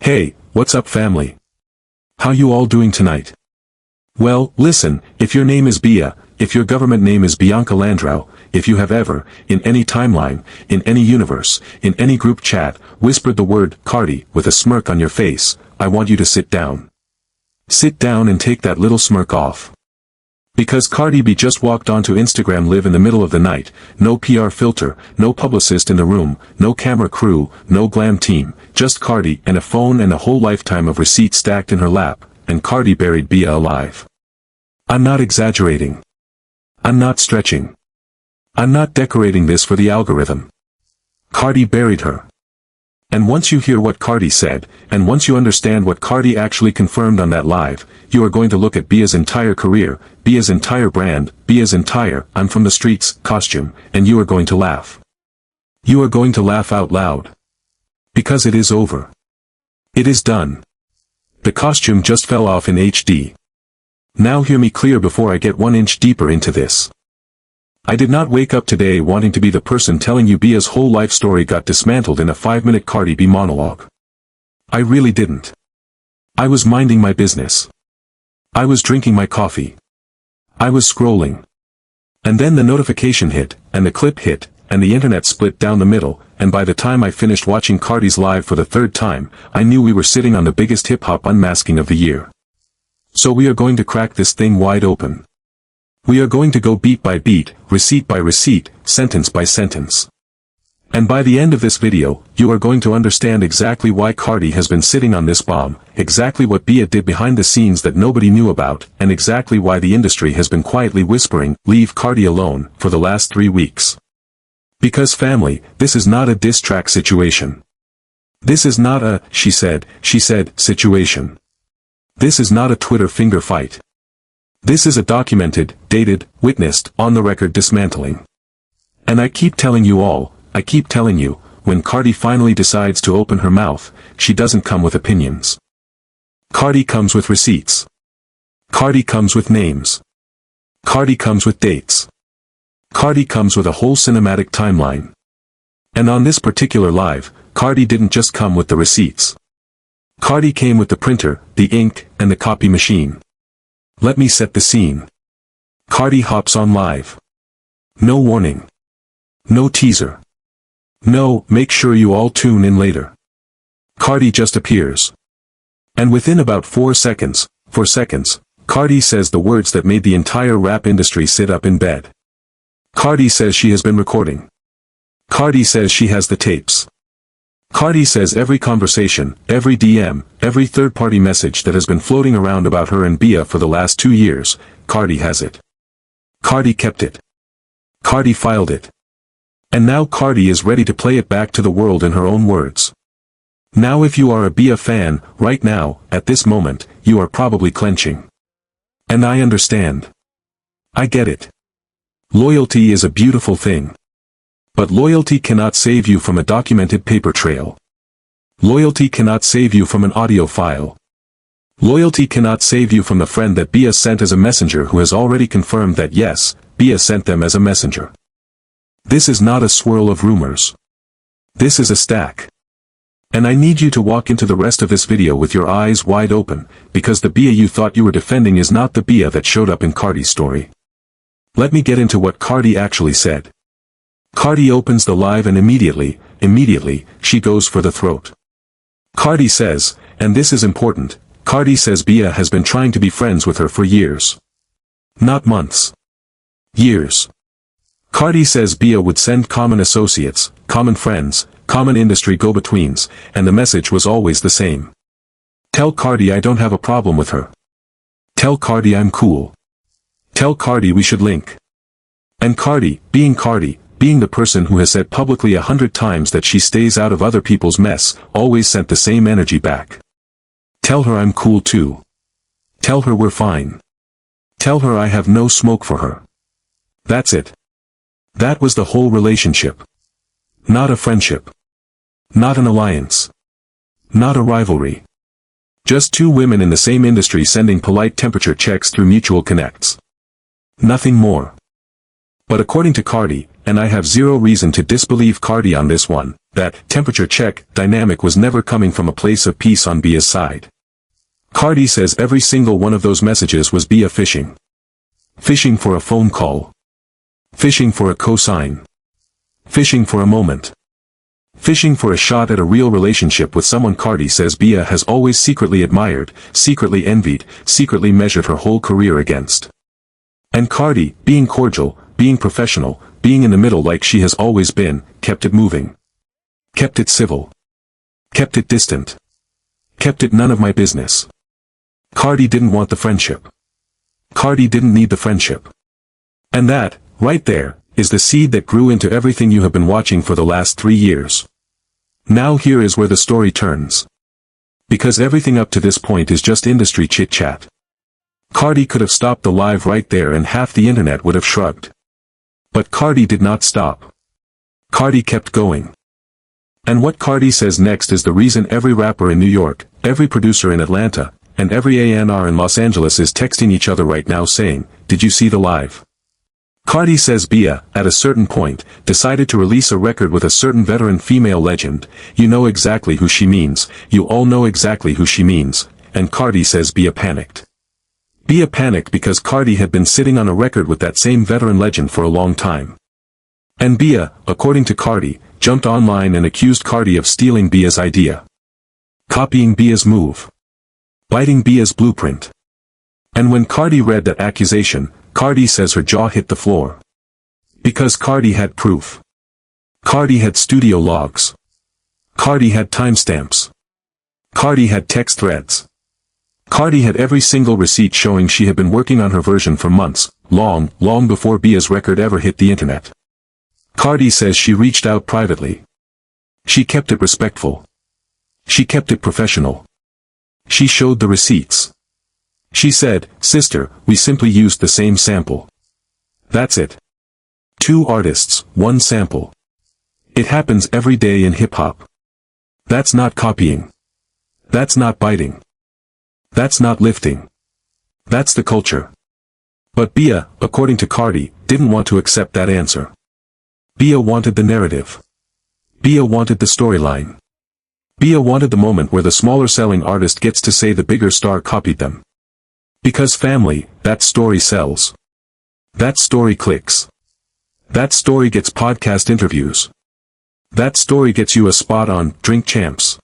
Hey, what's up family? How you all doing tonight? Well, listen, if your name is Bia, if your government name is Bianca Landrau, if you have ever, in any timeline, in any universe, in any group chat, whispered the word Cardi with a smirk on your face, I want you to sit down. Sit down and take that little smirk off. Because Cardi B just walked onto Instagram live in the middle of the night, no PR filter, no publicist in the room, no camera crew, no glam team, just Cardi and a phone and a whole lifetime of receipts stacked in her lap, and Cardi buried Bia alive. I'm not exaggerating. I'm not stretching. I'm not decorating this for the algorithm. Cardi buried her. And once you hear what Cardi said, and once you understand what Cardi actually confirmed on that live, you are going to look at Bia's entire career, Bia's entire brand, Bia's entire I'm from the streets costume, and you are going to laugh. You are going to laugh out loud. Because it is over. It is done. The costume just fell off in HD. Now hear me clear before I get 1 inch deeper into this. I did not wake up today wanting to be the person telling you Bia's whole life story got dismantled in a 5-minute Cardi B monologue. I really didn't. I was minding my business. I was drinking my coffee. I was scrolling. And then the notification hit, and the clip hit, and the internet split down the middle, and by the time I finished watching Cardi's live for the 3rd time, I knew we were sitting on the biggest hip-hop unmasking of the year. So we are going to crack this thing wide open. We are going to go beat by beat, receipt by receipt, sentence by sentence. And by the end of this video, you are going to understand exactly why Cardi has been sitting on this bomb, exactly what Bia did behind the scenes that nobody knew about, and exactly why the industry has been quietly whispering, "Leave Cardi alone," for the last 3 weeks. Because family, this is not a diss track situation. This is not a she said situation. This is not a Twitter finger fight. This is a documented, dated, witnessed, on-the-record dismantling. And I keep telling you all, I keep telling you, when Cardi finally decides to open her mouth, she doesn't come with opinions. Cardi comes with receipts. Cardi comes with names. Cardi comes with dates. Cardi comes with a whole cinematic timeline. And on this particular live, Cardi didn't just come with the receipts. Cardi came with the printer, the ink, and the copy machine. Let me set the scene. Cardi hops on live. No warning. No teaser. No, make sure you all tune in later. Cardi just appears. And within about 4 seconds, Cardi says the words that made the entire rap industry sit up in bed. Cardi says she has been recording. Cardi says she has the tapes. Cardi says every conversation, every DM, every third-party message that has been floating around about her and Bia for the last 2 years, Cardi has it. Cardi kept it. Cardi filed it. And now Cardi is ready to play it back to the world in her own words. Now if you are a Bia fan, right now, at this moment, you are probably clenching. And I understand. I get it. Loyalty is a beautiful thing. But loyalty cannot save you from a documented paper trail. Loyalty cannot save you from an audio file. Loyalty cannot save you from the friend that Bia sent as a messenger who has already confirmed that yes, Bia sent them as a messenger. This is not a swirl of rumors. This is a stack. And I need you to walk into the rest of this video with your eyes wide open, because the Bia you thought you were defending is not the Bia that showed up in Cardi's story. Let me get into what Cardi actually said. Cardi opens the live and immediately, she goes for the throat. Cardi says, and this is important, Cardi says Bia has been trying to be friends with her for years. Not months. Years. Cardi says Bia would send common associates, common friends, common industry go-betweens, and the message was always the same. Tell Cardi I don't have a problem with her. Tell Cardi I'm cool. Tell Cardi we should link. And Cardi, being the person who has said publicly 100 times that she stays out of other people's mess, always sent the same energy back. Tell her I'm cool too. Tell her we're fine. Tell her I have no smoke for her. That's it. That was the whole relationship. Not a friendship. Not an alliance. Not a rivalry. Just 2 women in the same industry sending polite temperature checks through mutual connects. Nothing more. But according to Cardi, and I have zero reason to disbelieve Cardi on this one, that temperature check dynamic was never coming from a place of peace on Bia'S side. Cardi says every single one of those messages was Bi'a fishing. Fishing for a phone call. Fishing for a cosign. Fishing for a moment. Fishing for a shot at a real relationship with someone. Cardi says Bi'a has always secretly admired, secretly envied, secretly measured her whole career against. And Cardi, being cordial, being professional, being in the middle like she has always been, kept it moving. Kept it civil. Kept it distant. Kept it none of my business. Cardi didn't want the friendship. Cardi didn't need the friendship. And that, right there, is the seed that grew into everything you have been watching for the last 3 years. Now here is where the story turns. Because everything up to this point is just industry chit-chat. Cardi could have stopped the live right there and half the internet would have shrugged. But Cardi did not stop. Cardi kept going. And what Cardi says next is the reason every rapper in New York, every producer in Atlanta, and every A&R in Los Angeles is texting each other right now saying, "Did you see the live?" Cardi says Bi'a, at a certain point, decided to release a record with a certain veteran female legend. You know exactly who she means, you all know exactly who she means, and Cardi says Bi'a panicked. Bi'a panicked because Cardi had been sitting on a record with that same veteran legend for a long time. And Bi'a, according to Cardi, jumped online and accused Cardi of stealing Bia'S idea. Copying Bia'S move. Biting Bia'S blueprint. And when Cardi read that accusation, Cardi says her jaw hit the floor. Because Cardi had proof. Cardi had studio logs. Cardi had timestamps. Cardi had text threads. Cardi had every single receipt showing she had been working on her version for months, long before Bia'S record ever hit the internet. Cardi says she reached out privately. She kept it respectful. She kept it professional. She showed the receipts. She said, "Sister, we simply used the same sample. That's it. 2 artists, 1 sample. It happens every day in hip-hop. That's not copying. That's not biting. That's not lifting. That's the culture." But Bi'a, according to Cardi, didn't want to accept that answer. Bi'a wanted the narrative. Bi'a wanted the storyline. Bi'a wanted the moment where the smaller selling artist gets to say the bigger star copied them. Because family, that story sells. That story clicks. That story gets podcast interviews. That story gets you a spot on Drink Champs.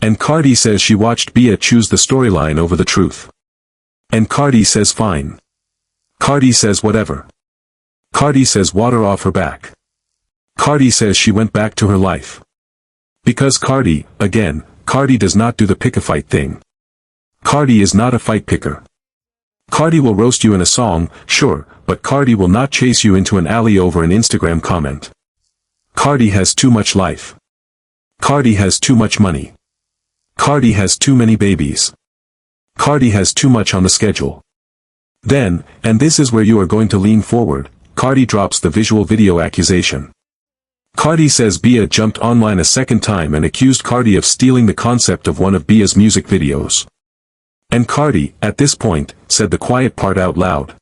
And Cardi says she watched Bi'a choose the storyline over the truth. And Cardi says fine. Cardi says whatever. Cardi says water off her back. Cardi says she went back to her life. Because Cardi, again, Cardi does not do the pick-a-fight thing. Cardi is not a fight picker. Cardi will roast you in a song, sure, but Cardi will not chase you into an alley over an Instagram comment. Cardi has too much life. Cardi has too much money. Cardi has too many babies. Cardi has too much on the schedule. Then, and this is where you are going to lean forward, Cardi drops the visual video accusation. Cardi says Bi'a jumped online a second time and accused Cardi of stealing the concept of one of Bia'S music videos. And Cardi, at this point, said the quiet part out loud.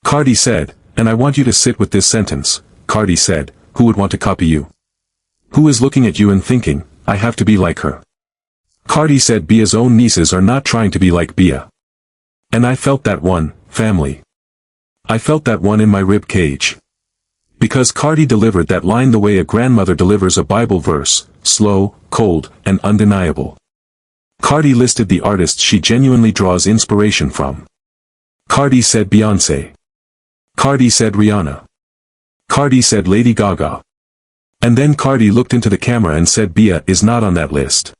Cardi said, "And I want you to sit with this sentence." Cardi said, "Who would want to copy you? Who is looking at you and thinking, I have to be like her?" Cardi said Bia'S own nieces are not trying to be like Bi'a. And I felt that one, family. I felt that one in my rib cage. Because Cardi delivered that line the way a grandmother delivers a Bible verse, slow, cold, and undeniable. Cardi listed the artists she genuinely draws inspiration from. Cardi said Beyoncé. Cardi said Rihanna. Cardi said Lady Gaga. And then Cardi looked into the camera and said Bi'a is not on that list.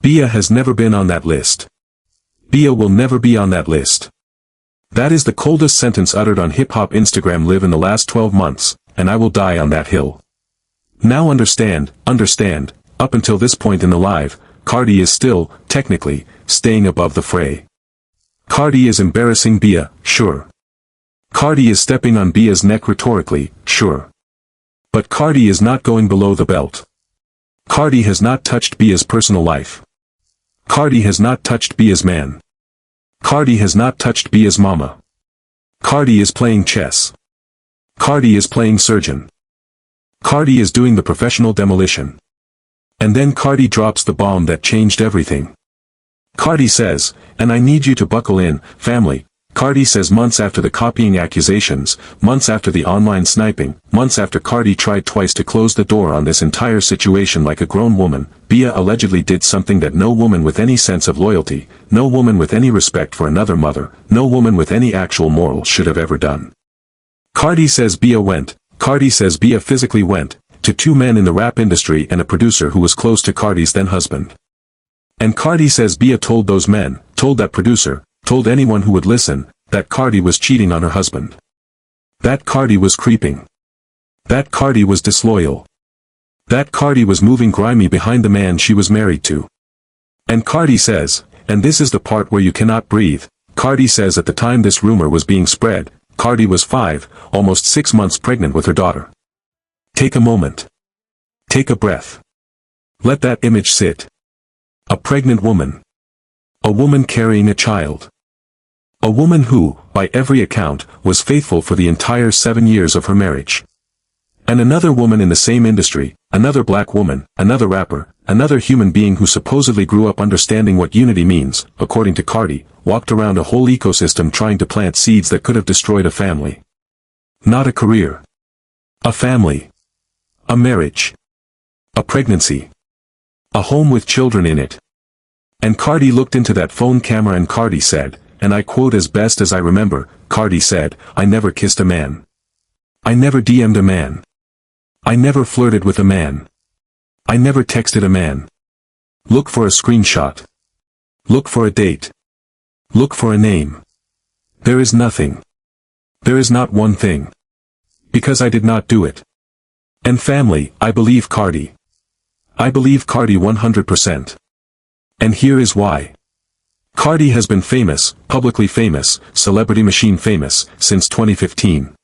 Bi'a has never been on that list. Bi'a will never be on that list. That is the coldest sentence uttered on hip-hop Instagram live in the last 12 months, and I will die on that hill. Now understand, up until this point in the live, Cardi is still, technically, staying above the fray. Cardi is embarrassing Bi'a, sure. Cardi is stepping on Bia'S neck rhetorically, sure. But Cardi is not going below the belt. Cardi has not touched Bia'S personal life. Cardi has not touched Bia'S man. Cardi has not touched Bia'S mama. Cardi is playing chess. Cardi is playing surgeon. Cardi is doing the professional demolition. And then Cardi drops the bomb that changed everything. Cardi says, and I need you to buckle in, family. Cardi says months after the copying accusations, months after the online sniping, months after Cardi tried twice to close the door on this entire situation like a grown woman, Bia allegedly did something that no woman with any sense of loyalty, no woman with any respect for another mother, no woman with any actual morals should have ever done. Cardi says Bia physically went, to two men in the rap industry and a producer who was close to Cardi's then husband. And Cardi says Bia told those men, told that producer, told anyone who would listen, that Cardi was cheating on her husband. That Cardi was creeping. That Cardi was disloyal. That Cardi was moving grimy behind the man she was married to. And Cardi says, and this is the part where you cannot breathe, Cardi says at the time this rumor was being spread, Cardi was 5, almost 6 months pregnant with her daughter. Take a moment. Take a breath. Let that image sit. A pregnant woman. A woman carrying a child. A woman who, by every account, was faithful for the entire 7 years of her marriage. And another woman in the same industry, another black woman, another rapper, another human being who supposedly grew up understanding what unity means, according to Cardi, walked around a whole ecosystem trying to plant seeds that could have destroyed a family. Not a career. A family. A marriage. A pregnancy. A home with children in it. And Cardi looked into that phone camera and Cardi said, and I quote as best as I remember, Cardi said, I never kissed a man. I never DM'd a man. I never flirted with a man. I never texted a man. Look for a screenshot. Look for a date. Look for a name. There is nothing. There is not one thing. Because I did not do it. And family, I believe Cardi. I believe Cardi 100%. And here is why. Cardi has been famous, publicly famous, celebrity machine famous, since 2015.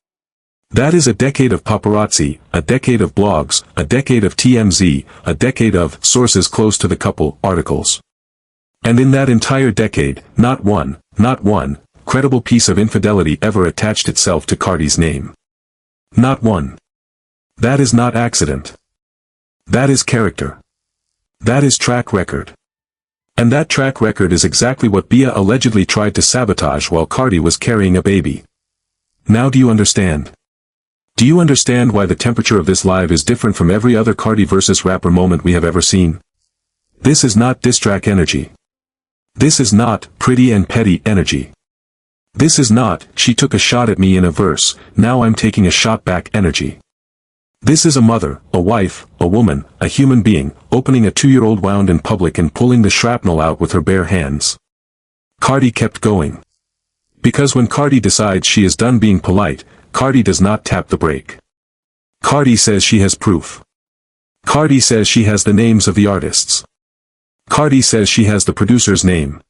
That is a decade of paparazzi, a decade of blogs, a decade of TMZ, a decade of sources close to the couple articles. And in that entire decade, not one credible piece of infidelity ever attached itself to Cardi's name. Not one. That is not accident. That is character. That is track record. And that track record is exactly what Bia allegedly tried to sabotage while Cardi was carrying a baby. Now do you understand? Do you understand why the temperature of this live is different from every other Cardi versus rapper moment we have ever seen? This is not diss track energy. This is not pretty and petty energy. This is not, she took a shot at me in a verse, now I'm taking a shot back energy. This is a mother, a wife, a woman, a human being, opening a 2-year-old wound in public and pulling the shrapnel out with her bare hands. Cardi kept going. Because when Cardi decides she is done being polite, Cardi does not tap the brake. Cardi says she has proof. Cardi says she has the names of the artists. Cardi says she has the producer's name.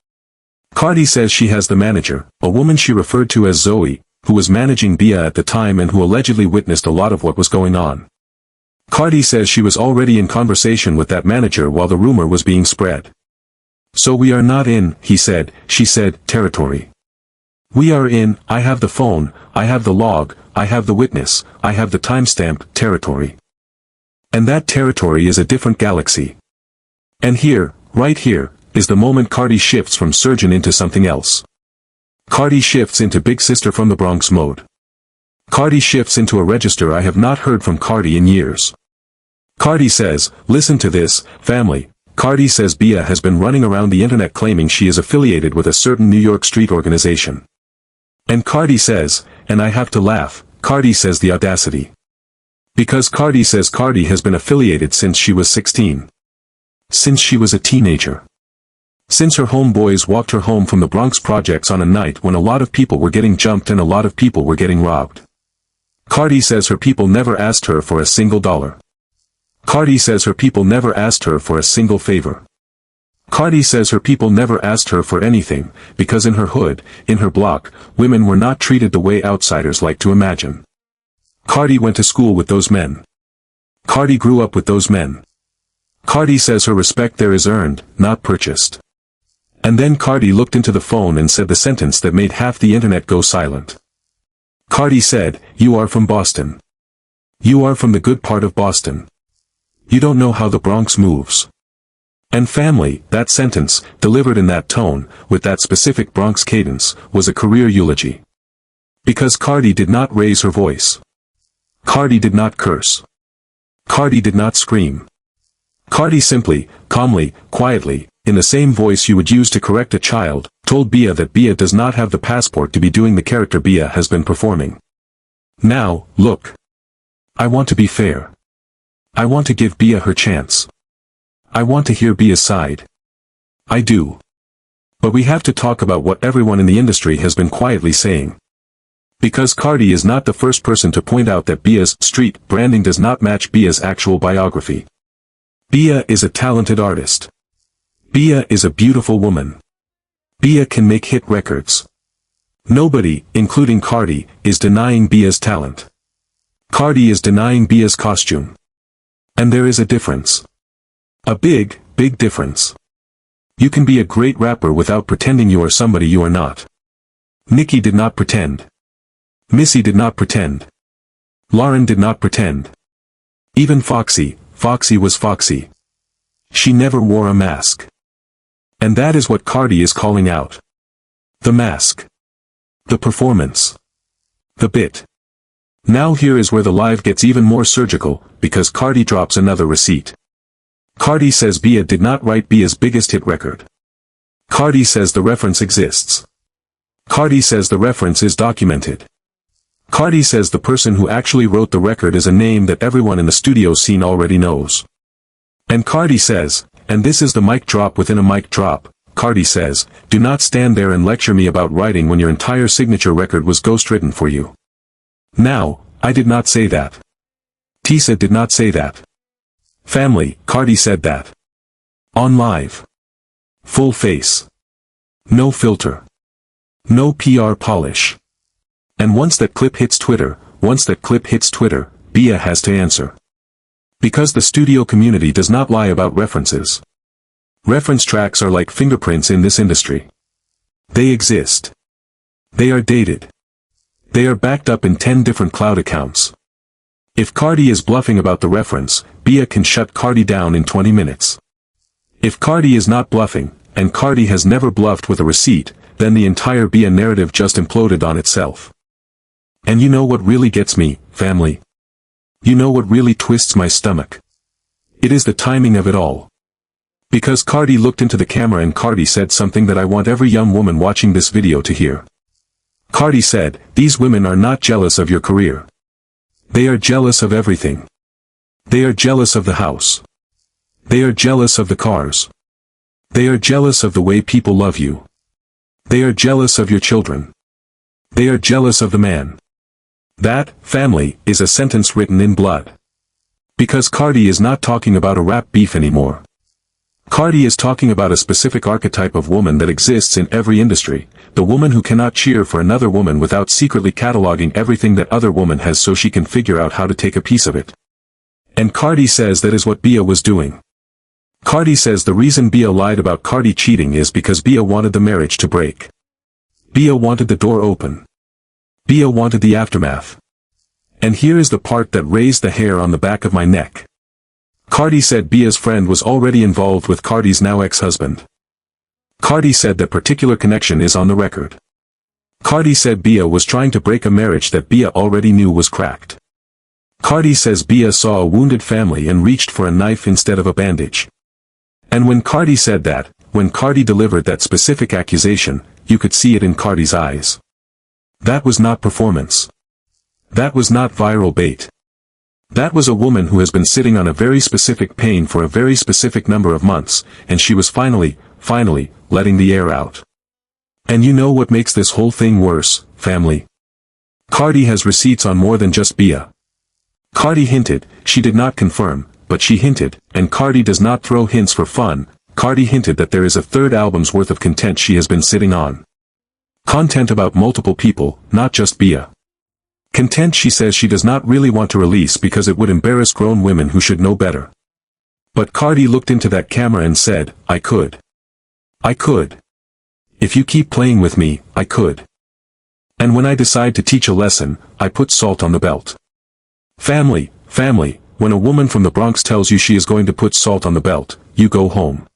Cardi says she has the manager, a woman she referred to as Zoe, who was managing Bia at the time and who allegedly witnessed a lot of what was going on. Cardi says she was already in conversation with that manager while the rumor was being spread. So we are not in, he said, she said, territory. We are in, I have the phone, I have the log, I have the witness, I have the timestamp, territory. And that territory is a different galaxy. And here, right here, is the moment Cardi shifts from surgeon into something else. Cardi shifts into Big Sister from the Bronx mode. Cardi shifts into a register I have not heard from Cardi in years. Cardi says, listen to this, family. Cardi says Bia has been running around the internet claiming she is affiliated with a certain New York street organization. And Cardi says, and I have to laugh, Cardi says the audacity. Because Cardi says Cardi has been affiliated since she was 16. Since she was a teenager. Since her homeboys walked her home from the Bronx projects on a night when a lot of people were getting jumped and a lot of people were getting robbed. Cardi says her people never asked her for a single dollar. Cardi says her people never asked her for a single favor. Cardi says her people never asked her for anything, because in her hood, in her block, women were not treated the way outsiders like to imagine. Cardi went to school with those men. Cardi grew up with those men. Cardi says her respect there is earned, not purchased. And then Cardi looked into the phone and said the sentence that made half the internet go silent. Cardi said, you are from Boston. You are from the good part of Boston. You don't know how the Bronx moves. And family, that sentence, delivered in that tone, with that specific Bronx cadence, was a career eulogy. Because Cardi did not raise her voice. Cardi did not curse. Cardi did not scream. Cardi simply, calmly, quietly, in the same voice you would use to correct a child, told Bia that Bia does not have the passport to be doing the character Bia has been performing. Now, look. I want to be fair. I want to give Bia her chance. I want to hear Bia's side. I do. But we have to talk about what everyone in the industry has been quietly saying. Because Cardi is not the first person to point out that Bia's street branding does not match Bia's actual biography. Bia is a talented artist. Bia is a beautiful woman. Bia can make hit records. Nobody, including Cardi, is denying Bia's talent. Cardi is denying Bia's costume. And there is a difference. A big, big difference. You can be a great rapper without pretending you are somebody you are not. Nicki did not pretend. Missy did not pretend. Lauren did not pretend. Even Foxy was Foxy. She never wore a mask. And that is what Cardi is calling out. The mask. The performance. The bit. Now here is where the live gets even more surgical, because Cardi drops another receipt. Cardi says Bia did not write Bia's biggest hit record. Cardi says the reference exists. Cardi says the reference is documented. Cardi says the person who actually wrote the record is a name that everyone in the studio scene already knows. And Cardi says, and this is the mic drop within a mic drop, Cardi says, do not stand there and lecture me about writing when your entire signature record was ghostwritten for you. Now, I did not say that. Tisa did not say that. Family, Cardi said that. On live. Full face. No filter. No PR polish. And once that clip hits Twitter, Bia has to answer. Because the studio community does not lie about references. Reference tracks are like fingerprints in this industry. They exist. They are dated. They are backed up in 10 different cloud accounts. If Cardi is bluffing about the reference, Bia can shut Cardi down in 20 minutes. If Cardi is not bluffing, and Cardi has never bluffed with a receipt, then the entire Bia narrative just imploded on itself. And you know what really gets me, family? You know what really twists my stomach? It is the timing of it all. Because Cardi looked into the camera and Cardi said something that I want every young woman watching this video to hear. Cardi said, these women are not jealous of your career. They are jealous of everything. They are jealous of the house. They are jealous of the cars. They are jealous of the way people love you. They are jealous of your children. They are jealous of the man. That, family, is a sentence written in blood. Because Cardi is not talking about a rap beef anymore. Cardi is talking about a specific archetype of woman that exists in every industry, the woman who cannot cheer for another woman without secretly cataloging everything that other woman has so she can figure out how to take a piece of it. And Cardi says that is what Bia was doing. Cardi says the reason Bia lied about Cardi cheating is because Bia wanted the marriage to break. Bia wanted the door open. Bia wanted the aftermath. And here is the part that raised the hair on the back of my neck. Cardi said Bia's friend was already involved with Cardi's now ex-husband. Cardi said that particular connection is on the record. Cardi said Bia was trying to break a marriage that Bia already knew was cracked. Cardi says Bia saw a wounded family and reached for a knife instead of a bandage. And when Cardi said that, when Cardi delivered that specific accusation, you could see it in Cardi's eyes. That was not performance. That was not viral bait. That was a woman who has been sitting on a very specific pain for a very specific number of months, and she was finally, letting the air out. And you know what makes this whole thing worse, family? Cardi has receipts on more than just Bia. Cardi hinted, she did not confirm, but she hinted, and Cardi does not throw hints for fun. Cardi hinted that there is a third album's worth of content she has been sitting on. Content about multiple people, not just Bia. Content she says she does not really want to release because it would embarrass grown women who should know better. But Cardi looked into that camera and said, I could. I could. If you keep playing with me, I could. And when I decide to teach a lesson, I put salt on the belt. Family, when a woman from the Bronx tells you she is going to put salt on the belt, you go home.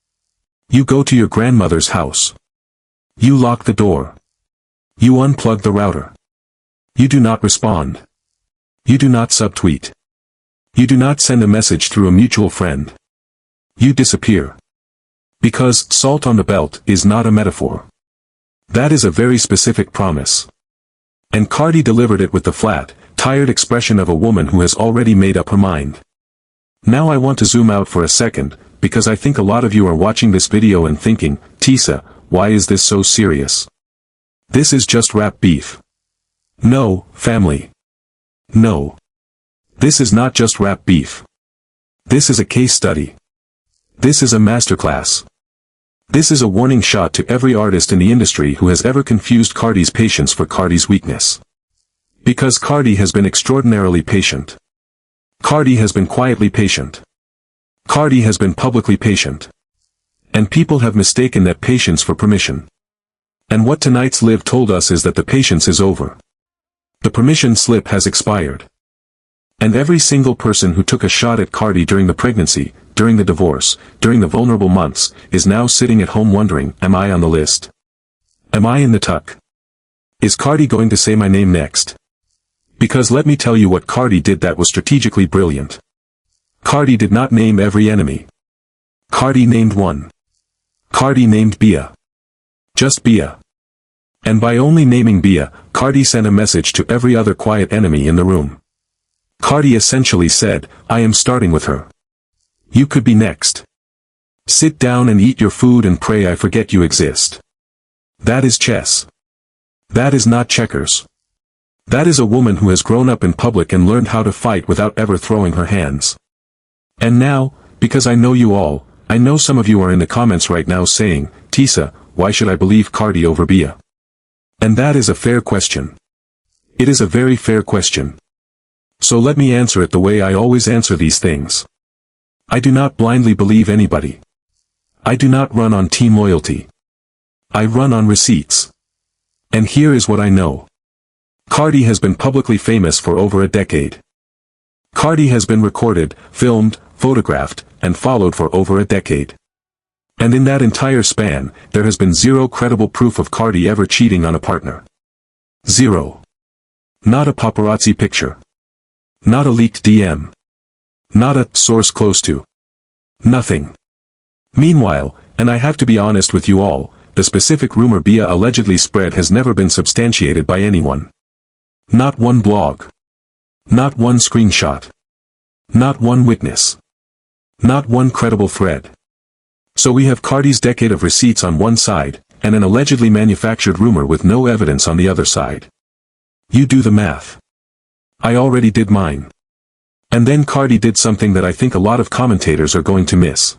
You go to your grandmother's house. You lock the door. You unplug the router. You do not respond. You do not subtweet. You do not send a message through a mutual friend. You disappear. Because salt on the belt is not a metaphor. That is a very specific promise. And Cardi delivered it with the flat, tired expression of a woman who has already made up her mind. Now I want to zoom out for a second, because I think a lot of you are watching this video and thinking, Tisa, why is this so serious? This is just rap beef. No, family. No. This is not just rap beef. This is a case study. This is a masterclass. This is a warning shot to every artist in the industry who has ever confused Cardi's patience for Cardi's weakness. Because Cardi has been extraordinarily patient. Cardi has been quietly patient. Cardi has been publicly patient. And people have mistaken that patience for permission. And what tonight's live told us is that the patience is over. The permission slip has expired. And every single person who took a shot at Cardi during the pregnancy, during the divorce, during the vulnerable months, is now sitting at home wondering, am I on the list? Am I in the tuck? Is Cardi going to say my name next? Because let me tell you what Cardi did that was strategically brilliant. Cardi did not name every enemy. Cardi named one. Cardi named Bia. Just Bia. And by only naming Bia, Cardi sent a message to every other quiet enemy in the room. Cardi essentially said, I am starting with her. You could be next. Sit down and eat your food and pray I forget you exist. That is chess. That is not checkers. That is a woman who has grown up in public and learned how to fight without ever throwing her hands. And now, because I know you all, I know some of you are in the comments right now saying, Tisa, why should I believe Cardi over Bia? And that is a fair question. It is a very fair question. So let me answer it the way I always answer these things. I do not blindly believe anybody. I do not run on team loyalty. I run on receipts. And here is what I know. Cardi has been publicly famous for over a decade. Cardi has been recorded, filmed, photographed, and followed for over a decade. And in that entire span, there has been zero credible proof of Cardi ever cheating on a partner. Zero. Not a paparazzi picture. Not a leaked DM. Not a source close to. Nothing. Meanwhile, and I have to be honest with you all, the specific rumor Bia allegedly spread has never been substantiated by anyone. Not one blog. Not one screenshot. Not one witness. Not one credible thread. So we have Cardi's decade of receipts on one side, and an allegedly manufactured rumor with no evidence on the other side. You do the math. I already did mine. And then Cardi did something that I think a lot of commentators are going to miss.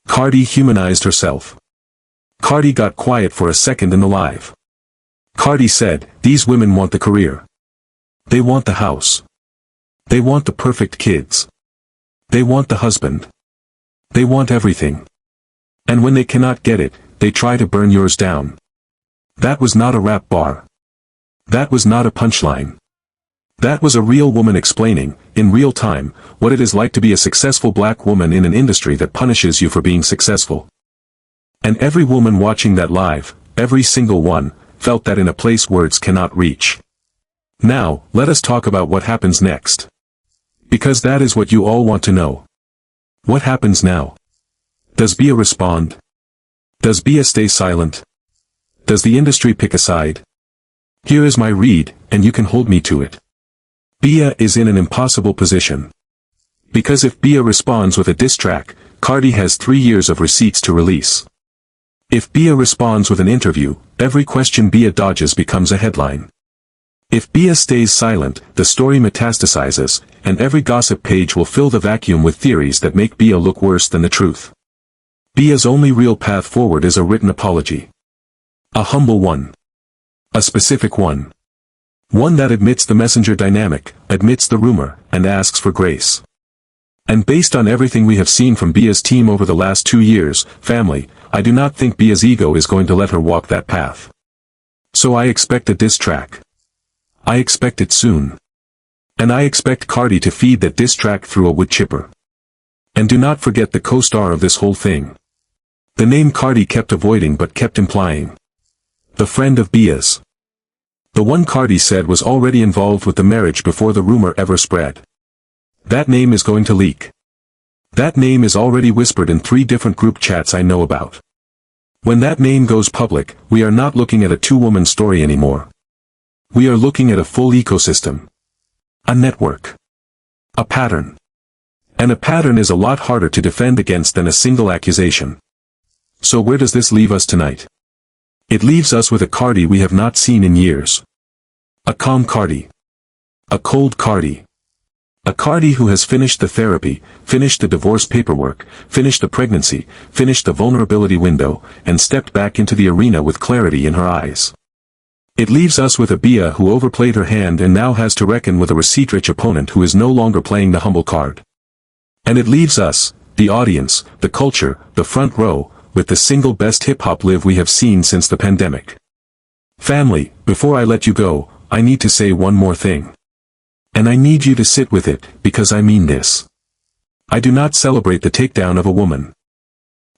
Cardi humanized herself. Cardi got quiet for a second in the live. Cardi said, these women want the career. They want the house. They want the perfect kids. They want the husband. They want everything. And when they cannot get it, they try to burn yours down. That was not a rap bar. That was not a punchline. That was a real woman explaining, in real time, what it is like to be a successful black woman in an industry that punishes you for being successful. And every woman watching that live, every single one, felt that in a place words cannot reach. Now, let us talk about what happens next. Because that is what you all want to know. What happens now? Does Bia respond? Does Bia stay silent? Does the industry pick a side? Here is my read, and you can hold me to it. Bia is in an impossible position. Because if Bia responds with a diss track, Cardi has 3 years of receipts to release. If Bia responds with an interview, every question Bia dodges becomes a headline. If Bia stays silent, the story metastasizes, and every gossip page will fill the vacuum with theories that make Bia look worse than the truth. Bia's only real path forward is a written apology. A humble one. A specific one. One that admits the messenger dynamic, admits the rumor, and asks for grace. And based on everything we have seen from Bia's team over the last 2 years, family, I do not think Bia's ego is going to let her walk that path. So I expect a diss track. I expect it soon. And I expect Cardi to feed that diss track through a wood chipper. And do not forget the co-star of this whole thing. The name Cardi kept avoiding but kept implying. The friend of Bia'S. The one Cardi said was already involved with the marriage before the rumor ever spread. That name is going to leak. That name is already whispered in 3 different group chats I know about. When that name goes public, we are not looking at a 2-woman story anymore. We are looking at a full ecosystem. A network. A pattern. And a pattern is a lot harder to defend against than a single accusation. So where does this leave us tonight? It leaves us with a Cardi we have not seen in years. A calm Cardi. A cold Cardi. A Cardi who has finished the therapy, finished the divorce paperwork, finished the pregnancy, finished the vulnerability window, and stepped back into the arena with clarity in her eyes. It leaves us with a Bi'a who overplayed her hand and now has to reckon with a receipt-rich opponent who is no longer playing the humble card. And it leaves us, the audience, the culture, the front row, with the single best hip-hop live we have seen since the pandemic. Family, before I let you go, I need to say one more thing. And I need you to sit with it, because I mean this. I do not celebrate the takedown of a woman.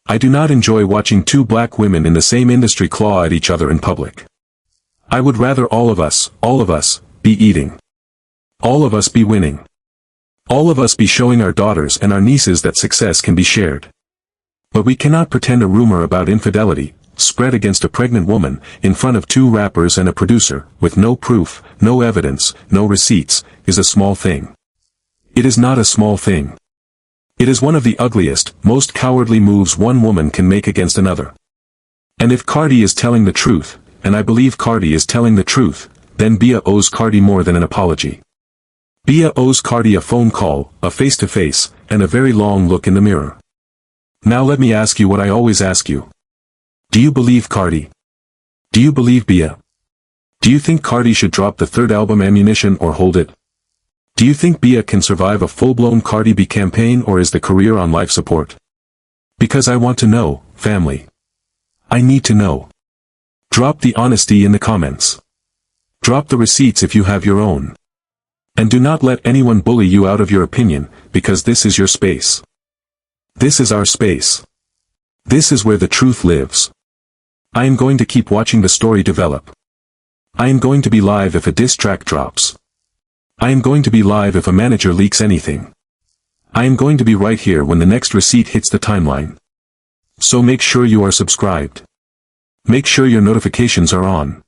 I do not enjoy watching 2 black women in the same industry claw at each other in public. I would rather all of us, be eating. All of us be winning. All of us be showing our daughters and our nieces that success can be shared. But we cannot pretend a rumor about infidelity, spread against a pregnant woman, in front of 2 rappers and a producer, with no proof, no evidence, no receipts, is a small thing. It is not a small thing. It is one of the ugliest, most cowardly moves one woman can make against another. And if Cardi is telling the truth, and I believe Cardi is telling the truth, then Bi'a owes Cardi more than an apology. Bi'a owes Cardi a phone call, a face-to-face, and a very long look in the mirror. Now let me ask you what I always ask you. Do you believe Cardi? Do you believe Bi'a? Do you think Cardi should drop the 3rd album Ammunition or hold it? Do you think Bi'a can survive a full-blown Cardi B campaign or is the career on life support? Because I want to know, family. I need to know. Drop the honesty in the comments. Drop the receipts if you have your own. And do not let anyone bully you out of your opinion, because this is your space. This is our space. This is where the truth lives. I am going to keep watching the story develop. I am going to be live if a diss track drops. I am going to be live if a manager leaks anything. I am going to be right here when the next receipt hits the timeline. So make sure you are subscribed. Make sure your notifications are on.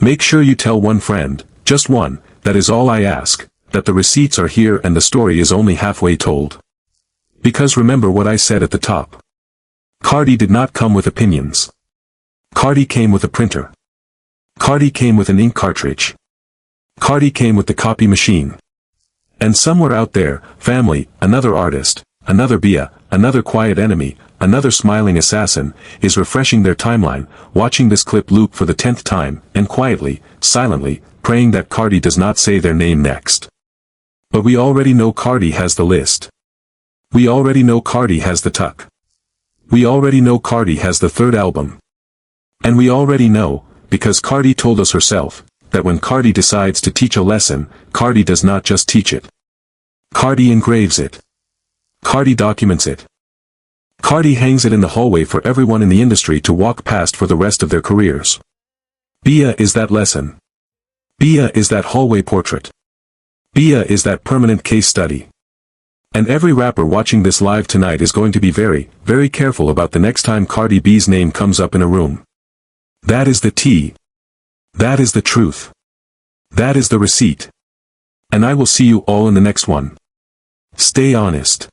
Make sure you tell one friend, just one, that is all I ask, that the receipts are here and the story is only halfway told. Because remember what I said at the top. Cardi did not come with opinions. Cardi came with a printer. Cardi came with an ink cartridge. Cardi came with the copy machine. And somewhere out there, family, another artist, another Bi'a, another quiet enemy, another smiling assassin, is refreshing their timeline, watching this clip loop for the 10th time, and quietly, silently, praying that Cardi does not say their name next. But we already know Cardi has the list. We already know Cardi has the tuck. We already know Cardi has the 3rd album. And we already know, because Cardi told us herself, that when Cardi decides to teach a lesson, Cardi does not just teach it. Cardi engraves it. Cardi documents it. Cardi hangs it in the hallway for everyone in the industry to walk past for the rest of their careers. Bi'a is that lesson. Bi'a is that hallway portrait. Bi'a is that permanent case study. And every rapper watching this live tonight is going to be very, very careful about the next time Cardi B's name comes up in a room. That is the tea. That is the truth. That is the receipt. And I will see you all in the next one. Stay honest.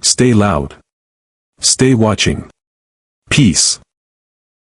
Stay loud. Stay watching. Peace.